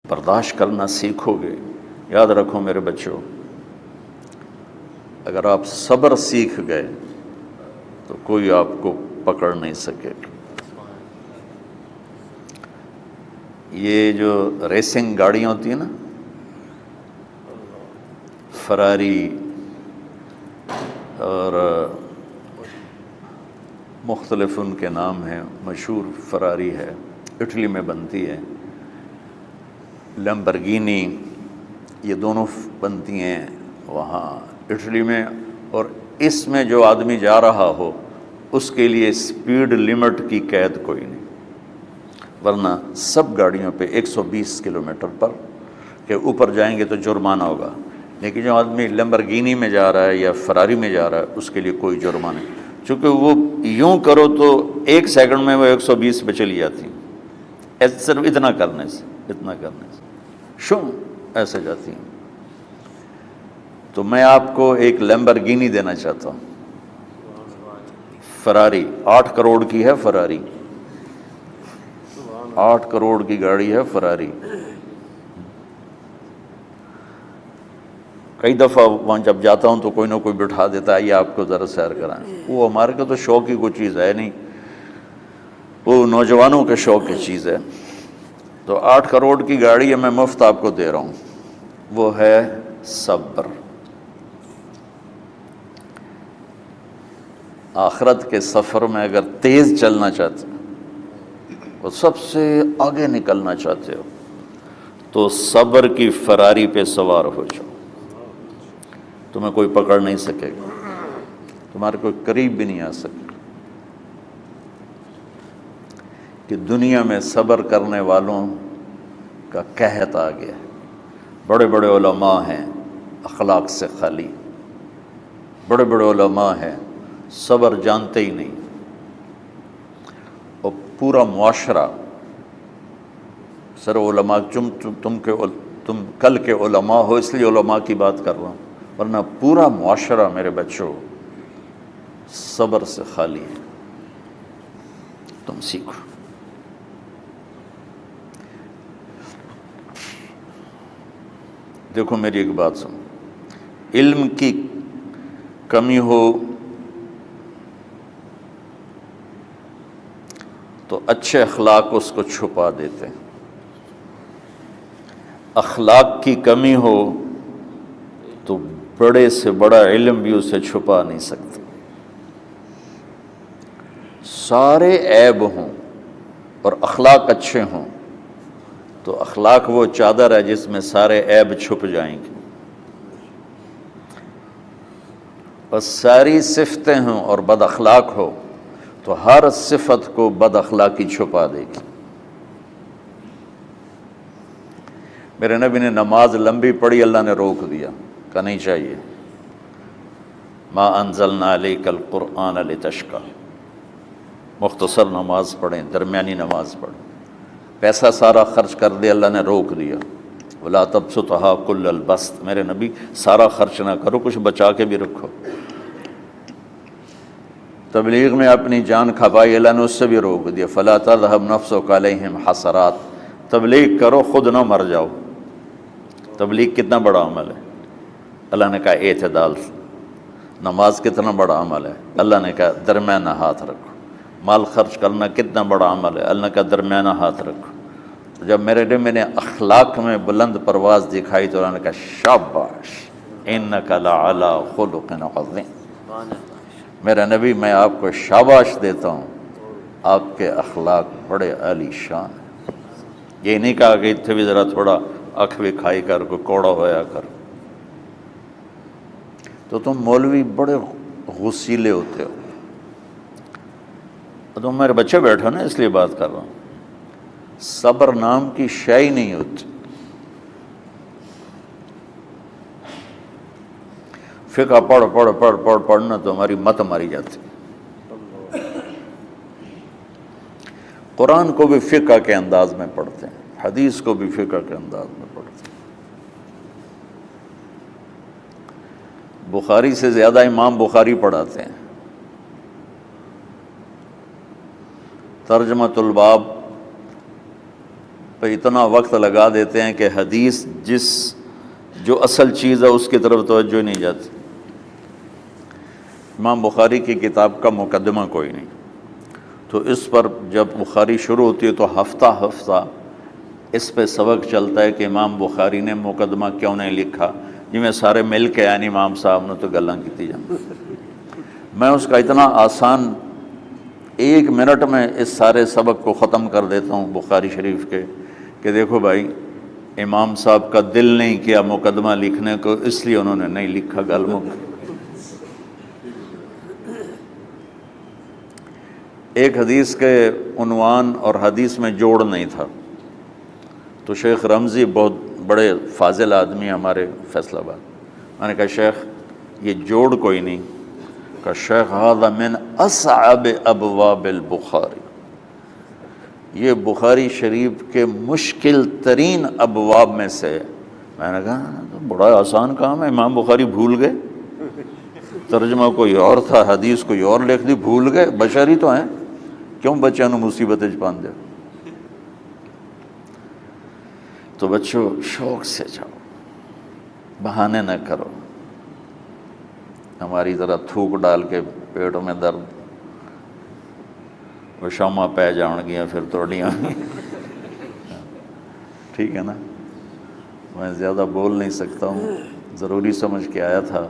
برداشت کرنا سیکھو گے. یاد رکھو میرے بچوں، اگر آپ صبر سیکھ گئے تو کوئی آپ کو پکڑ نہیں سکے گا. یہ جو ریسنگ گاڑیاں ہوتی ہیں نا، فراری اور مختلف ان کے نام ہیں، مشہور فراری ہے، اٹلی میں بنتی ہے. لیمبرگینی، یہ دونوں بنتی ہیں وہاں اٹلی میں. اور اس میں جو آدمی جا رہا ہو اس کے لیے سپیڈ لمٹ کی قید کوئی نہیں، ورنہ سب گاڑیوں پہ 120 کلومیٹر پر کے اوپر جائیں گے تو جرمانہ ہوگا. لیکن جو آدمی لیمبرگینی میں جا رہا ہے یا فراری میں جا رہا ہے اس کے لیے کوئی جرمانہ نہیں، چونکہ وہ یوں کرو تو 1 سیکنڈ میں وہ 120 پہ چلی جاتی ہیں، صرف اتنا کرنے سے شو ایسے جاتی ہیں. تو میں آپ کو ایک لیمبرگینی دینا چاہتا ہوں، فراری 8 کروڑ کی ہے. فراری 8 کروڑ کی گاڑی ہے فراری. کئی دفعہ وہاں جب جاتا ہوں تو کوئی نہ کوئی بٹھا دیتا ہے، یہ آپ کو ذرا سیر کرائیں. وہ ہمارے کو تو شوق کی کوئی چیز ہے نہیں، وہ نوجوانوں کے شوق کی چیز ہے. تو 8 کروڑ کی گاڑی ہے، میں مفت آپ کو دے رہا ہوں. وہ ہے صبر. آخرت کے سفر میں اگر تیز چلنا چاہتے ہو، سب سے آگے نکلنا چاہتے ہو، تو صبر کی فراری پہ سوار ہو جاؤ. تمہیں کوئی پکڑ نہیں سکے گا، تمہارے کوئی قریب بھی نہیں آ سکے. کہ دنیا میں صبر کرنے والوں کا قحط آ گیا. بڑے بڑے علماء ہیں اخلاق سے خالی، بڑے بڑے علماء ہیں صبر جانتے ہی نہیں. اور پورا معاشرہ سر علماء، تم کل کے علماء ہو اس لیے علماء کی بات کر رہا ہوں، ورنہ پورا معاشرہ میرے بچوں صبر سے خالی ہے. تم سیکھو. دیکھو میری ایک بات سنو، علم کی کمی ہو تو اچھے اخلاق اس کو چھپا دیتے ہیں. اخلاق کی کمی ہو تو بڑے سے بڑا علم بھی اسے چھپا نہیں سکتا. سارے عیب ہوں اور اخلاق اچھے ہوں تو اخلاق وہ چادر ہے جس میں سارے عیب چھپ جائیں گے. اور ساری صفتیں ہوں اور بد اخلاق ہو تو ہر صفت کو بد اخلاقی چھپا دے گی. میرے نبی نے نماز لمبی پڑھی، اللہ نے روک دیا، کہا نہیں چاہیے. ما انزلنا علیک القرآن لتشقی، مختصر نماز پڑھیں، درمیانی نماز پڑھیں. پیسہ سارا خرچ کر دے، اللہ نے روک دیا. ولا تبسطها کل البسط، میرے نبی سارا خرچ نہ کرو، کچھ بچا کے بھی رکھو. تبلیغ میں اپنی جان کھپائی، اللہ نے اس سے بھی روک دیا. فلا تذهب نفسك علیہم حسرات، تبلیغ کرو خود نہ مر جاؤ. تبلیغ کتنا بڑا عمل ہے، اللہ نے کہا اعتدال. نماز کتنا بڑا عمل ہے، اللہ نے کہا درمیانہ ہاتھ رکھو. مال خرچ کرنا کتنا بڑا عمل ہے، اللہ نے کہا درمیانہ ہاتھ رکھو. جب میرے نے میں نے اخلاق میں بلند پرواز دکھائی تو اللہ نے کہا شاباش انک لعلی خلق عظیم. میرا نبی میں آپ کو شاباش دیتا ہوں، آپ کے اخلاق بڑے عالی شان ہیں. یہ نہیں کہا کہ اتنے بھی ذرا تھوڑا اکھ بھی کھائی کر، کوئی کوڑا ہویا کر. تو تم مولوی بڑے غسیلے ہوتے ہو. تم میرے بچے بیٹھو نا، اس لیے بات کر رہا ہوں. صبر نام کی شے ہی نہیں ہوتی. فقہ پڑھنا تو ہماری مت ماری جاتی. قرآن کو بھی فقہ کے انداز میں پڑھتے ہیں، حدیث کو بھی فقہ کے انداز میں پڑھتے ہیں. بخاری سے زیادہ امام بخاری پڑھاتے ہیں. ترجمۃ الباب پہ اتنا وقت لگا دیتے ہیں کہ حدیث جو اصل چیز ہے اس کی طرف توجہ نہیں جاتی۔ امام بخاری کی کتاب کا مقدمہ کوئی نہیں، تو اس پر جب بخاری شروع ہوتی ہے تو ہفتہ ہفتہ اس پہ سبق چلتا ہے کہ امام بخاری نے مقدمہ کیوں نہیں لکھا، جی میں سارے مل کے یعنی امام صاحب نے تو گلاں کیتی جان۔ میں اس کا اتنا آسان 1 منٹ میں اس سارے سبق کو ختم کر دیتا ہوں بخاری شریف کے، کہ دیکھو بھائی امام صاحب کا دل نہیں کیا مقدمہ لکھنے کو، اس لیے انہوں نے نہیں لکھا، گل مک۔ ایک حدیث کے عنوان اور حدیث میں جوڑ نہیں تھا، تو شیخ رمزی بہت بڑے فاضل آدمی ہمارے فیصل آباد، میں نے کہا شیخ یہ جوڑ کوئی نہیں، کہا شیخ ھذا من اصعب ابواب البخاری، یہ بخاری شریف کے مشکل ترین ابواب میں سے۔ میں نے کہا بڑا آسان کام ہے، امام بخاری بھول گئے، ترجمہ کوئی اور تھا، حدیث کوئی اور لکھ دی، بھول گئے، بشری تو ہیں، کیوں بچوں نے مصیبت پان دے۔ تو بچوں شوق سے جاؤ، بہانے نہ کرو، ہماری طرح تھوک ڈال کے پیٹوں میں درد، وہ شامہ پہ جان گیا پھر توڑیاں۔ ٹھیک ہے نا، میں زیادہ بول نہیں سکتا ہوں، ضروری سمجھ کے آیا تھا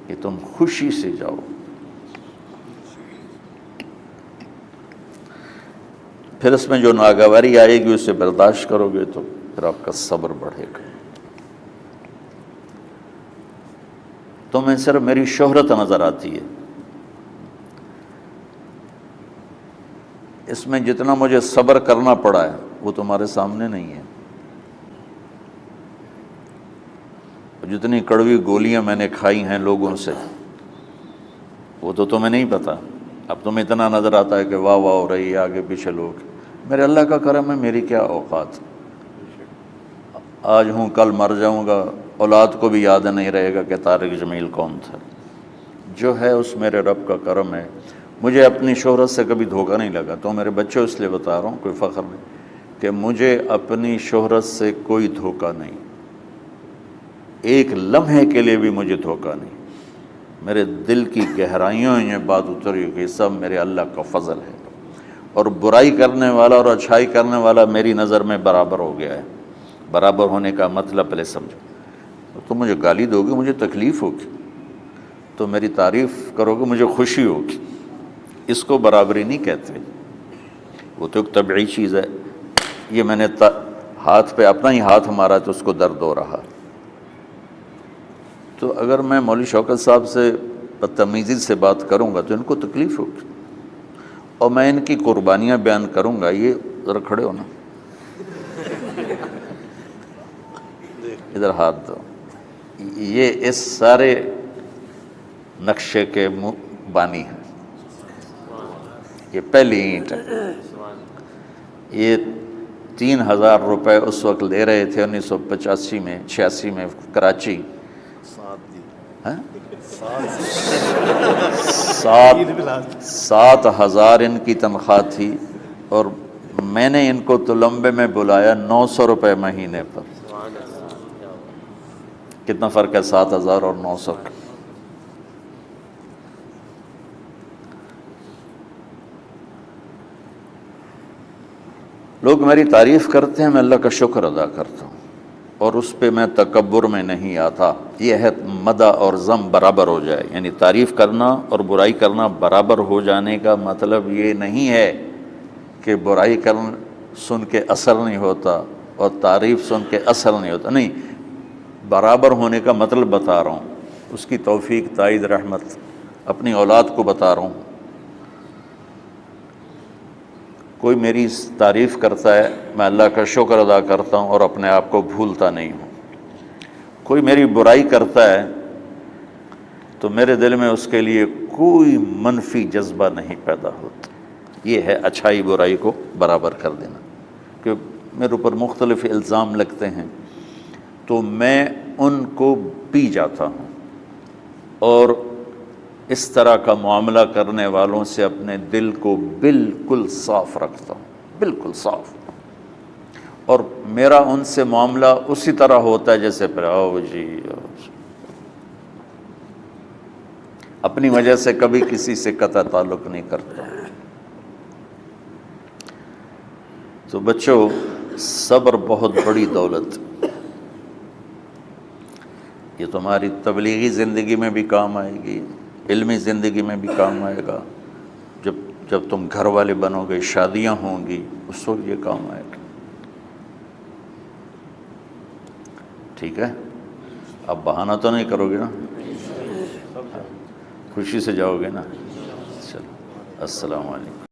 کہ تم خوشی سے جاؤ۔ پھر اس میں جو ناگواری آئے گی اسے برداشت کرو گے تو پھر آپ کا صبر بڑھے گا۔ تمہیں صرف میری شہرت نظر آتی ہے، اس میں جتنا مجھے صبر کرنا پڑا ہے وہ تمہارے سامنے نہیں ہے، جتنی کڑوی گولیاں میں نے کھائی ہیں لوگوں سے وہ تو تمہیں نہیں پتا۔ اب تمہیں اتنا نظر آتا ہے کہ واہ واہ ہو رہی ہے آگے پیچھے لوگ، میرے اللہ کا کرم ہے، میری کیا اوقات، آج ہوں کل مر جاؤں گا، اولاد کو بھی یاد نہیں رہے گا کہ طارق جمیل کون تھا۔ جو ہے اس میرے رب کا کرم ہے، مجھے اپنی شہرت سے کبھی دھوکہ نہیں لگا، تو میرے بچوں اس لیے بتا رہا ہوں، کوئی فخر نہیں، کہ مجھے اپنی شہرت سے کوئی دھوکہ نہیں، ایک لمحے کے لیے بھی مجھے دھوکہ نہیں، میرے دل کی گہرائیوں یہ بات اتری کہ سب میرے اللہ کا فضل ہے، اور برائی کرنے والا اور اچھائی کرنے والا میری نظر میں برابر ہو گیا ہے۔ برابر ہونے کا مطلب پہلے سمجھو، تم مجھے گالی دو گے مجھے تکلیف ہوگی، تو میری تعریف کرو گے مجھے خوشی ہوگی، اس کو برابری نہیں کہتے، وہ تو ایک طبعی چیز ہے۔ یہ میں نے ہاتھ پہ اپنا ہی ہاتھ مارا تو اس کو درد ہو رہا، تو اگر میں مولوی شوکت صاحب سے بدتمیزی سے بات کروں گا تو ان کو تکلیف ہوگی، اور میں ان کی قربانیاں بیان کروں گا۔ یہ ذرا کھڑے ہو نا، ادھر ہاتھ دو، یہ اس سارے نقشے کے بانی ہیں، یہ پہلی اینٹ ہے، یہ 3000 روپے اس وقت لے رہے تھے 1985 میں 86 میں کراچی، 7,000 ان کی تنخواہ تھی، اور میں نے ان کو تلمبے میں بلایا 900 روپے مہینے پر۔ کتنا فرق ہے 7,000 اور 900 کا؟ لوگ میری تعریف کرتے ہیں، میں اللہ کا شکر ادا کرتا ہوں، اور اس پہ میں تکبر میں نہیں آتا۔ یہ ہے مدح اور ذم برابر ہو جائے، یعنی تعریف کرنا اور برائی کرنا برابر ہو جانے کا مطلب یہ نہیں ہے کہ برائی سن کے اثر نہیں ہوتا اور تعریف سن کے اثر نہیں ہوتا، نہیں، برابر ہونے کا مطلب بتا رہا ہوں، اس کی توفیق تائید رحمت اپنی اولاد کو بتا رہا ہوں۔ کوئی میری تعریف کرتا ہے میں اللہ کا شکر ادا کرتا ہوں اور اپنے آپ کو بھولتا نہیں ہوں، کوئی میری برائی کرتا ہے تو میرے دل میں اس کے لیے کوئی منفی جذبہ نہیں پیدا ہوتا۔ یہ ہے اچھائی برائی کو برابر کر دینا، کہ میرے اوپر مختلف الزام لگتے ہیں تو میں ان کو پی جاتا ہوں، اور اس طرح کا معاملہ کرنے والوں سے اپنے دل کو بالکل صاف رکھتا ہوں، بالکل صاف، اور میرا ان سے معاملہ اسی طرح ہوتا ہے جیسے پھر آؤ جی اپنی وجہ سے کبھی کسی سے قطع تعلق نہیں کرتا۔ تو بچوں، صبر بہت بڑی دولت، یہ تمہاری تبلیغی زندگی میں بھی کام آئے گی، علمی زندگی میں بھی کام آئے گا، جب تم گھر والے بنو گے، شادیاں ہوں گی، اس وقت یہ کام آئے گا۔ ٹھیک ہے، اب بہانہ تو نہیں کرو گے نا، خوشی سے جاؤ گے نا؟ چلو، السلام علیکم۔